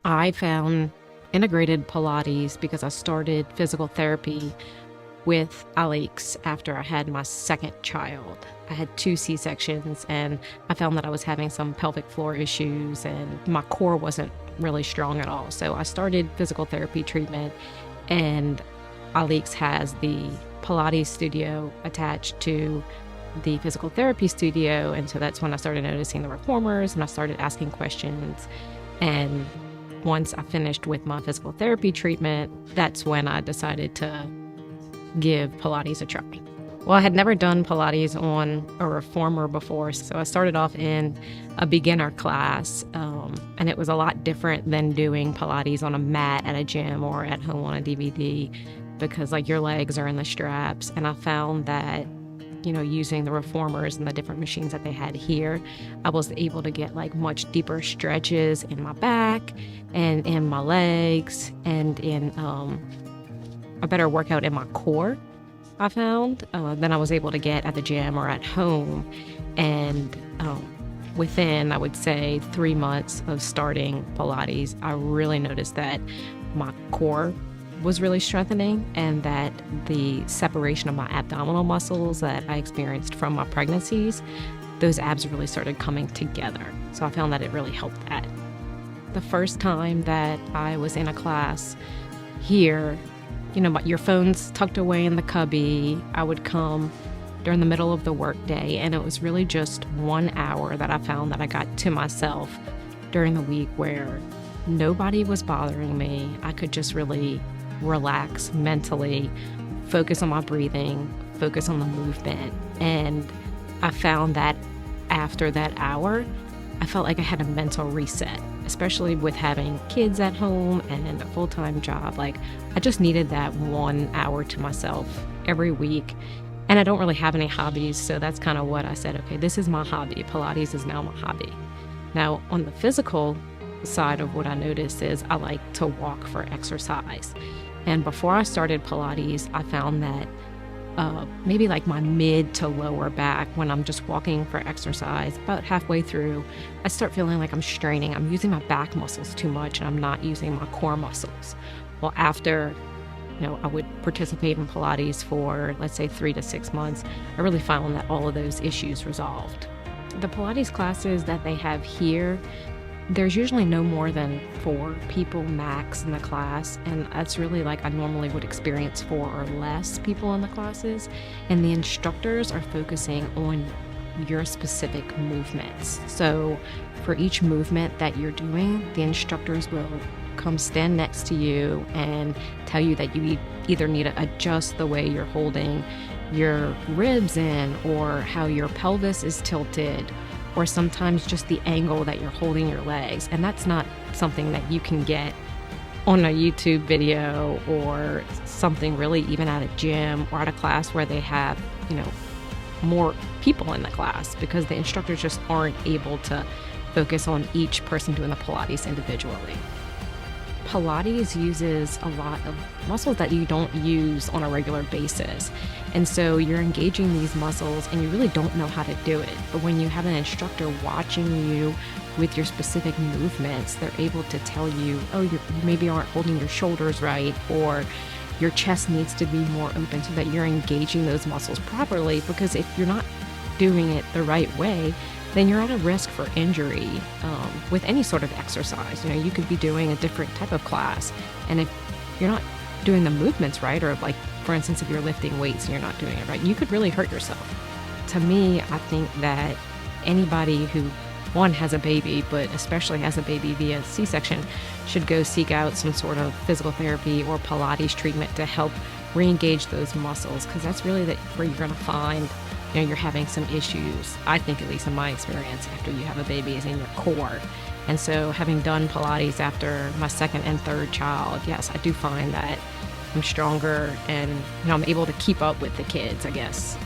I found integrated Pilates because I started physical therapy with Alex after I had my second child. I had 2 C-sections, and I found that I was having some pelvic floor issues and my core wasn't really strong at all. So I started physical therapy treatment, and Alex has the Pilates studio attached to the physical therapy studio. And so that's when I started noticing the reformers and I started asking questions. And once I finished with my physical therapy treatment, that's when I decided to give Pilates a try. Well, I had never done Pilates on a reformer before, so I started off in a beginner class, and it was a lot different than doing Pilates on a mat at a gym or at home on a DVD, because like your legs are in the straps. And I found that, using the reformers and the different machines that they had here, I was able to get like much deeper stretches in my back and in my legs and in a better workout in my core, I found, than I was able to get at the gym or at home. And within, I would say, 3 months of starting Pilates, I really noticed that my core was really strengthening and that the separation of my abdominal muscles that I experienced from my pregnancies, those abs really started coming together. So I found that it really helped that. The first time that I was in a class here, your phone's tucked away in the cubby. I would come during the middle of the workday, and it was really just 1 hour that I found that I got to myself during the week where nobody was bothering me. I could just really relax mentally, focus on my breathing, focus on the movement. And I found that after that hour, I felt like I had a mental reset, especially with having kids at home and a full-time job. Like, I just needed that 1 hour to myself every week. And I don't really have any hobbies, so that's kind of what I said, okay, this is my hobby. Pilates is now my hobby. Now, on the physical side of what I noticed is I like to walk for exercise. And before I started Pilates, I found that maybe like my mid to lower back, when I'm just walking for exercise, about halfway through, I start feeling like I'm straining. I'm using my back muscles too much and I'm not using my core muscles. Well, after, I would participate in Pilates for, let's say, 3 to 6 months, I really found that all of those issues resolved. The Pilates classes that they have here, there's usually no more than 4 people max in the class, and that's really like I normally would experience 4 or less people in the classes. And the instructors are focusing on your specific movements. So for each movement that you're doing, the instructors will come stand next to you and tell you that you either need to adjust the way you're holding your ribs in, or how your pelvis is tilted, or sometimes just the angle that you're holding your legs. And that's not something that you can get on a YouTube video or something really even at a gym or at a class where they have, more people in the class, because the instructors just aren't able to focus on each person doing the Pilates individually. Pilates uses a lot of muscles that you don't use on a regular basis. And so you're engaging these muscles and you really don't know how to do it. But when you have an instructor watching you with your specific movements, they're able to tell you, oh, you maybe aren't holding your shoulders right, or your chest needs to be more open, so that you're engaging those muscles properly. Because if you're not doing it the right way, then you're at a risk for injury with any sort of exercise. You could be doing a different type of class, and if you're not doing the movements right, or like, for instance, if you're lifting weights and you're not doing it right, you could really hurt yourself. To me, I think that anybody who, one, has a baby, but especially has a baby via C-section, should go seek out some sort of physical therapy or Pilates treatment to help re-engage those muscles, because that's really where you're going to find you're having some issues. I think, at least in my experience, after you have a baby, is in your core. And so having done Pilates after my second and third child, yes, I do find that I'm stronger and I'm able to keep up with the kids, I guess.